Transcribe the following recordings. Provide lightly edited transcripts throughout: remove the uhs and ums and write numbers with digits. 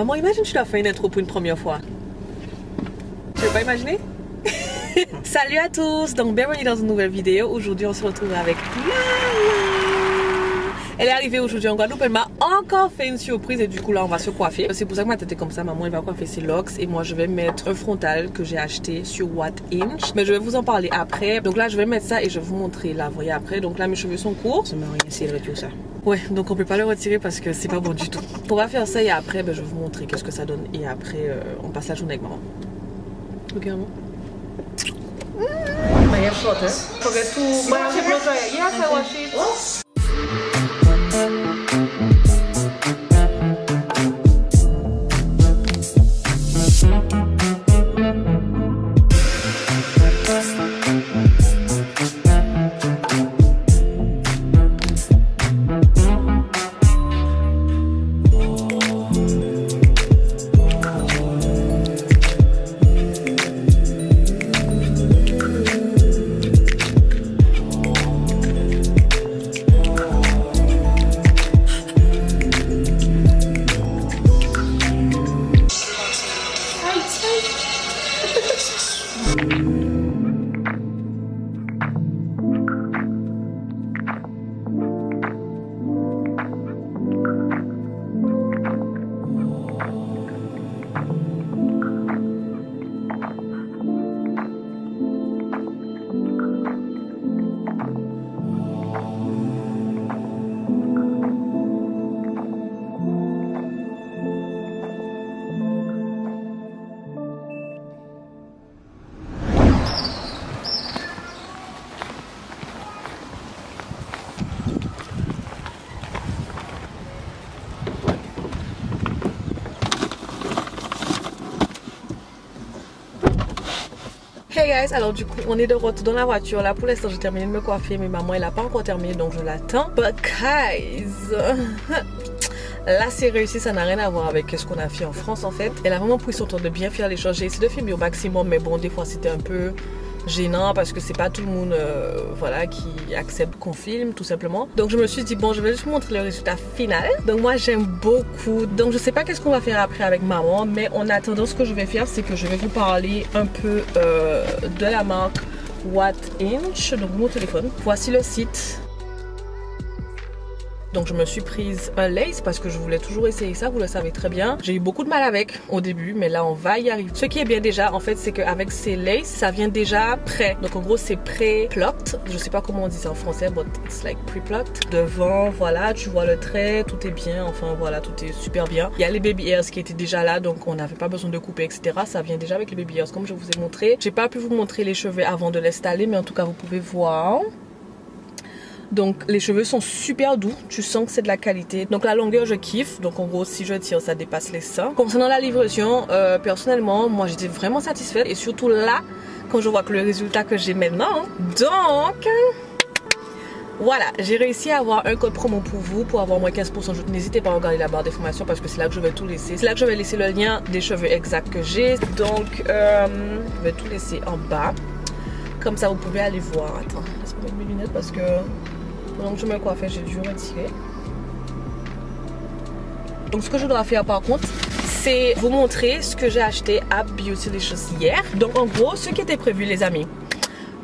Maman, imagine tu dois faire une intro pour une première fois. Tu veux pas imaginer? Salut à tous, donc bienvenue dans une nouvelle vidéo. Aujourd'hui on se retrouve avec Maman. Elle est arrivée aujourd'hui en Guadeloupe, elle m'a encore fait une surprise et du coup là on va se coiffer. C'est pour ça que ma tête est comme ça, maman elle va coiffer ses locks et moi je vais mettre un frontal que j'ai acheté sur What Inch. Mais je vais vous en parler après. Donc là je vais mettre ça et je vais vous montrer la voyez après. Donc là mes cheveux sont courts. Ça m'a rien essayé de retirer ça. Ouais, donc on peut pas le retirer parce que c'est pas bon du tout. On va faire ça et après je vais vous montrer qu'est-ce que ça donne et après on passe la journée avec maman. Ok maman. My hair short, eh? Forget to wash it, blow dry it. Yes, I wash it. Hey guys, alors du coup on est de retour dans la voiture. Là pour l'instant j'ai terminé de me coiffer mais maman elle a pas encore terminé donc je l'attends. But guys, là c'est réussi, ça n'a rien à voir avec ce qu'on a fait en France en fait. Elle a vraiment pris son temps de bien faire les choses. J'ai essayé de filmer au maximum mais bon des fois c'était un peu gênant parce que c'est pas tout le monde voilà, qui accepte qu'on filme tout simplement. Donc je me suis dit bon je vais juste vous montrer le résultat final. Donc moi j'aime beaucoup. Donc je sais pas qu'est-ce qu'on va faire après avec maman mais en attendant ce que je vais faire c'est que je vais vous parler un peu de la marque What Inch. Donc mon téléphone. Voici le site. Donc je me suis prise un lace parce que je voulais toujours essayer ça, vous le savez très bien. J'ai eu beaucoup de mal avec au début mais là on va y arriver. Ce qui est bien déjà en fait c'est qu'avec ces laces ça vient déjà prêt. Donc en gros c'est pré-plucked. Je sais pas comment on dit ça en français but it's like pre-plucked. Devant voilà tu vois le trait, tout est bien, enfin voilà tout est super bien. Il y a les baby hairs qui étaient déjà là donc on n'avait pas besoin de couper etc. Ça vient déjà avec les baby hairs comme je vous ai montré. J'ai pas pu vous montrer les cheveux avant de l'installer mais en tout cas vous pouvez voir. Donc les cheveux sont super doux, tu sens que c'est de la qualité. Donc la longueur je kiffe, donc en gros si je tire ça dépasse les seins. Concernant la livraison, personnellement moi j'étais vraiment satisfaite et surtout là quand je vois que le résultat que j'ai maintenant. Donc voilà, j'ai réussi à avoir un code promo pour vous pour avoir moins 15%. N'hésitez pas à regarder la barre d'informations parce que c'est là que je vais tout laisser. C'est là que je vais laisser le lien des cheveux exacts que j'ai. Donc je vais tout laisser en bas. Comme ça vous pouvez aller voir. Attends, laisse-moi mettre mes lunettes parce que pendant que je me coiffe j'ai dû retirer. Donc ce que je dois faire par contre c'est vous montrer ce que j'ai acheté à Beautylicious hier. Donc en gros ce qui était prévu les amis,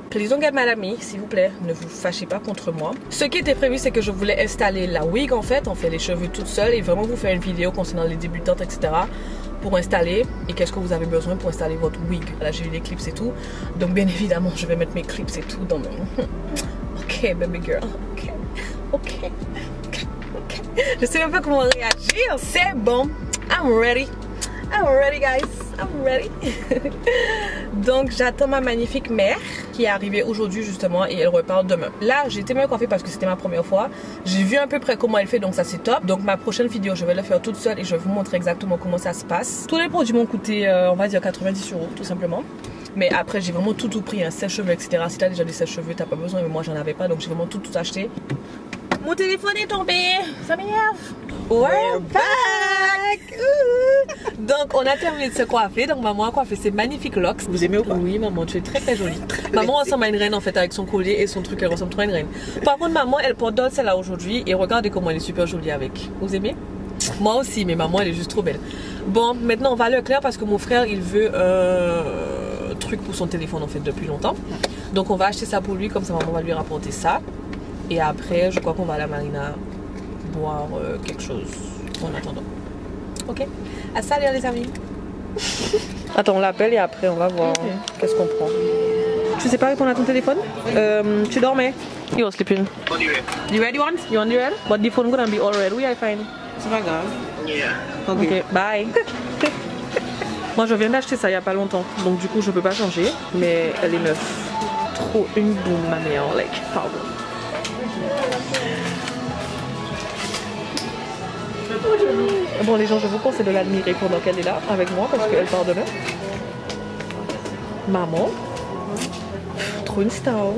please don't get mad at me, s'il vous plaît, ne vous fâchez pas contre moi. Ce qui était prévu c'est que je voulais installer la wig en fait, on fait les cheveux toute seule et vraiment vous faire une vidéo concernant les débutantes etc. pour installer et qu'est-ce que vous avez besoin pour installer votre wig. Là j'ai eu les clips et tout, donc bien évidemment je vais mettre mes clips et tout dans mon... Ok baby girl, ok. Je sais même pas comment réagir, c'est bon, I'm ready guys, I'm ready. Donc j'attends ma magnifique mère qui est arrivée aujourd'hui justement et elle repart demain. Là j'ai été me coiffer parce que c'était ma première fois. J'ai vu à peu près comment elle fait donc ça c'est top. Donc ma prochaine vidéo je vais la faire toute seule et je vais vous montrer exactement comment ça se passe. Tous les produits m'ont coûté on va dire 90 € tout simplement. Mais après j'ai vraiment tout pris, un sèche-cheveux etc. Si t'as déjà des sèche-cheveux t'as pas besoin mais moi j'en avais pas donc j'ai vraiment tout acheté. Mon téléphone est tombé, ça m'énerve. We're back. Donc on a terminé de se coiffer. Donc maman a coiffé ses magnifiques locks. Vous aimez ou pas? Oui maman, tu es très jolie. Maman ressemble à une reine en fait avec son collier et son truc, elle ressemble trop à une reine. Par contre maman elle porte Dolce là aujourd'hui et regardez comment elle est super jolie avec. Vous aimez? Moi aussi mais maman elle est juste trop belle. Bon, maintenant on va à Leclerc parce que mon frère il veut un truc pour son téléphone en fait depuis longtemps. Donc on va acheter ça pour lui, comme ça maman va lui rapporter ça. Et après je crois qu'on va à la marina boire quelque chose en attendant. Ok, à ça les amis. Attends, on l'appelle et après on va voir qu'est-ce qu'on prend. Tu sais pas répondre à ton téléphone? Tu dormais? You're sleeping. What do you read? You ready one? You want the red? But the phone gonna be all red. Where I find? C'est pas grave. Yeah. Ok, bye. Moi je viens d'acheter ça il y a pas longtemps, donc du coup je peux pas changer, mais elle est neuve. Trop une boum ma mère, like, pardon. Bon les gens, je vous conseille de l'admirer pendant qu'elle est là avec moi parce qu'elle part demain. Maman, trop une star.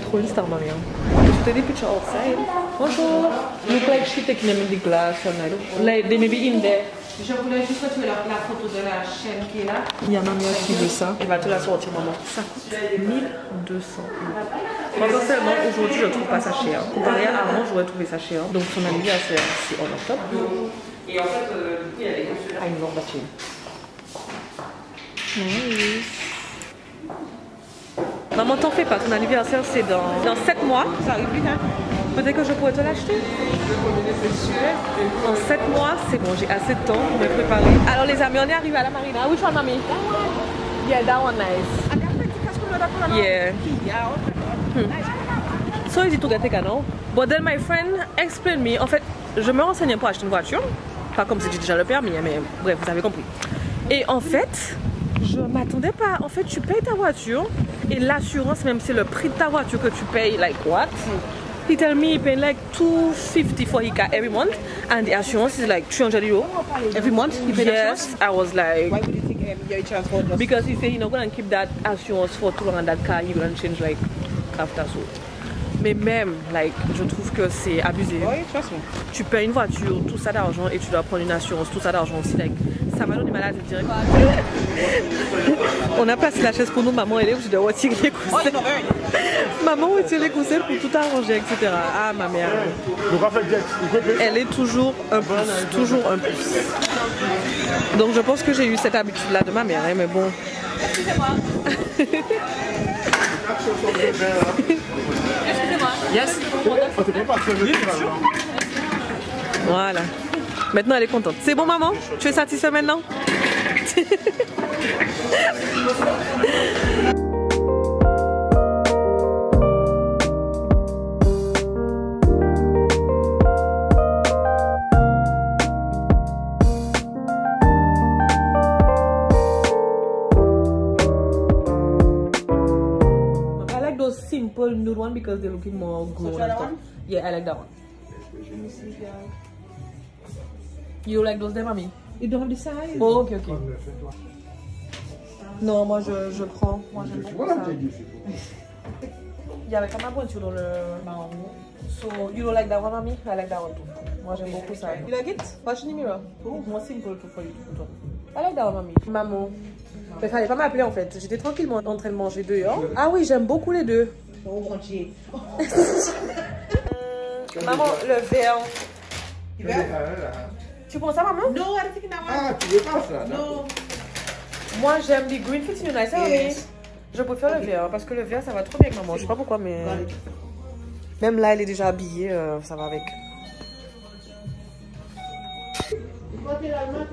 Trop une star ma mère. Je take the picture outside. Bonjour. Look like she taking them in the glass or not. Like they may be in there. Je voulais juste retrouver la photo de la chaîne qui est là. Il y a ma mère qui veut ça. Elle va te la sortir maman. Ça coûte 1200 €. Moi personnellement aujourd'hui je trouve pas ça cher. Comparé à avant j'aurais trouvé ça cher. Donc son anniversaire c'est en octobre. Et en fait du coup il y a des costumes. I love that chain. Nice. Maman t'en fais pas, ton anniversaire c'est dans 7 mois. Ça arrive vite, hein? Peut-être que je pourrais te l'acheter. En 7 mois, c'est bon, j'ai assez de temps pour me préparer. Alors les amis, on est arrivé à la marina. Which one, mommy? Yeah, that one nice. Yeah. So easy to get a now. But then my friend explained me. En fait, je me renseignais pour acheter une voiture. Pas comme si j'ai déjà le permis, mais bref, vous avez compris. Et en fait, je m'attendais pas. En fait, tu payes ta voiture et l'assurance, même c'est le prix de ta voiture que tu payes, like what? He tell me he paying like $250 for his car every month, and the assurance is like 300 €. Every month you pay the Yes, insurance? I was like, Why would you think your insurance for just... because he said he's not gonna keep that assurance for too long, and that car he gonna change like after so. Mais même, like, je trouve que c'est abusé. Oui, trust me. Tu payes une voiture, tout ça d'argent, et tu dois prendre une assurance, tout ça d'argent aussi. Like, ça va donner malade direct. On a placé la chaise pour nous, maman, elle est où je dois retirer les coussins. Maman retire les coussins pour tout arranger, etc. Ah, ma mère. Elle est toujours un plus, toujours un plus. Donc je pense que j'ai eu cette habitude-là de ma mère, hein, mais bon. Excusez-moi. Yes. Voilà. Maintenant elle est contente. C'est bon maman? Tu es satisfait maintenant? Simple nude one because they're looking more grown and stuff. Yeah, I like that one. You like those there, mommy? You don't have the size? Oh, ok, ok. Non, moi je prends. Moi j'aime beaucoup ça. Il y avait comme ma pointure dans le marron. So, you don't like that one, mommy? I like that one too. Moi j'aime beaucoup ça. You like it? Watch in the mirror. More simple too for you. I like that one, mommy. Maman. Mais fallait pas m'appeler en fait. J'étais tranquillement en train de manger dehors. Ah oui, j'aime beaucoup les deux. Maman, le verre. Tu prends ça, maman? No, I don't think that one. Ah, tu veux pas ça? No. Moi, j'aime les green fits nice. Yes. Je préfère le verre parce que le verre, ça va trop bien avec maman. Je sais pas pourquoi, mais même là, elle est déjà habillée. Ça va avec.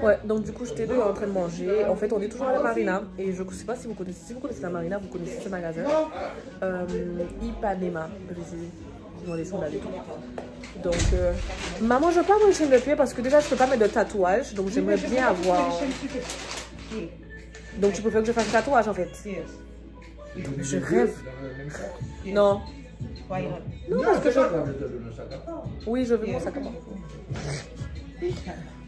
Ouais, donc du coup j'étais dehors en train de manger. En fait on est toujours à la marina. Et je sais pas si vous connaissez. Si vous connaissez la marina, vous connaissez ce magasin. Ipanema. Ils ont les sandales et tout. Donc maman, je veux pas avoir une chaîne de pied parce que déjà je peux pas mettre de tatouage. Donc j'aimerais bien avoir. Donc tu préfères que je fasse un tatouage en fait? Donc je rêve. Non. Non, parce que je... Oui, je veux mon sac à main.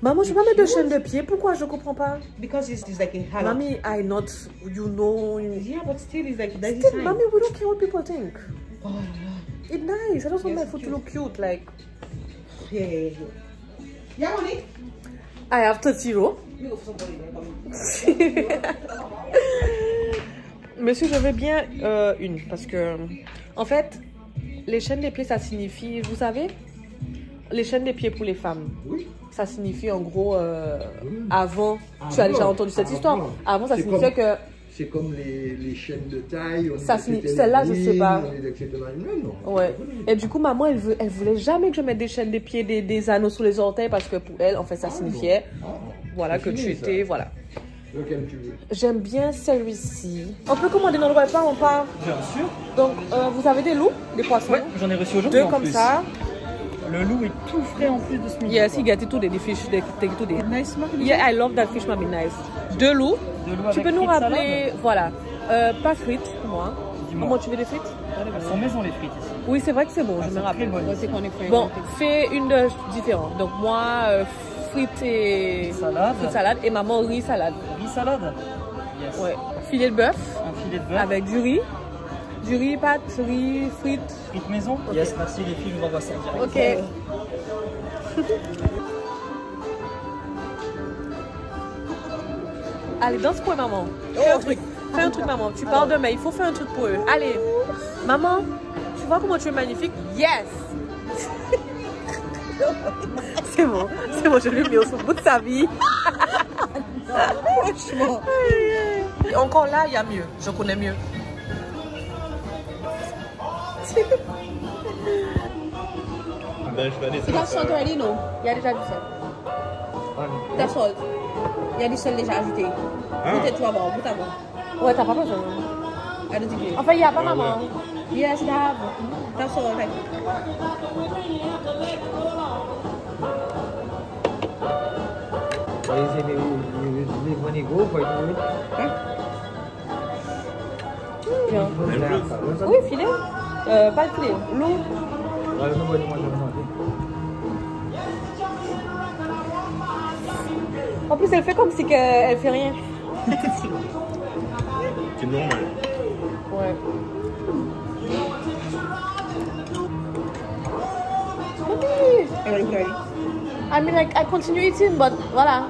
Maman, je peux pas mettre de chaîne de pied. Pourquoi? Je comprends pas. Because it's like in color. Mommy, I not, you know. Yeah, but still it's like that. Still, mommy, we don't care what people think. Oh, it's nice. I just want my foot to look cute, like. Yeah. Yeah, honey. I have 30 euros. Monsieur, je veux bien une parce que, en fait, les chaînes de pieds, ça signifie, vous savez, les chaînes des pieds pour les femmes. Oui. Ça signifie en gros, avant, tu as déjà entendu cette histoire. Avant, ça signifiait que. C'est comme les chaînes de taille. Ça celle-là, je sais pas. Non. Ouais. Et du coup, maman, elle voulait jamais que je mette des chaînes des pieds, des anneaux sous les orteils parce que pour elle, en fait, ça signifiait, voilà, que tu étais, voilà. Lequel tu veux? J'aime bien celui-ci. On peut commander dans le repas, on part. Bien sûr. Donc, vous avez des loups, des poissons? Ouais, j'en ai reçu aujourd'hui. Deux comme ça. Le loup est tout frais en plus de ce midi. Yes, he get tout des fish, tout des. Nice, mommy. Yeah, I love that fish, mommy, nice. Deux loups. Tu peux nous rappeler, voilà, pas frites pour moi. Comment tu veux des frites? Elles sont maison les frites ici. Oui, c'est vrai que c'est bon, je me rappelle. Bon, fais une de différente. Donc moi, frites et salade et maman riz salade. Riz salade. Yes. Ouais. Filet de bœuf. Un filet de bœuf. Avec du riz, pâtes, riz, frites. Frites maison. Okay. Yes, merci les filles, on va voir ça direct. Ok. Allez, danse pour eux, maman. Fais un truc. Fais un truc, maman. Tu parles de mais il faut faire un truc pour eux. Allez. Maman, tu vois comment tu es magnifique? Yes! C'est bon, je l'ai mis au bout de sa vie. Franchement. Encore là, il y a mieux. Je connais mieux. T'as salt already, non? Il y a déjà du sel. T'as salt. Il y a du sel déjà ajouté. Peut-être tu vas voir, peut-être bon. Ouais, t'as pas besoin. I don't think you. Enfin, il n'y a pas maman. Yes, you have. That's all right. When you go, what do you Bien. do? Oui, filet. Pas le filet. L'eau. En plus, elle fait comme si elle fait rien. C'est normal. Ouais. I mean, like, I continue eating, but voilà.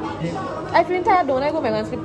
I feel tired, don't I go back and sleep?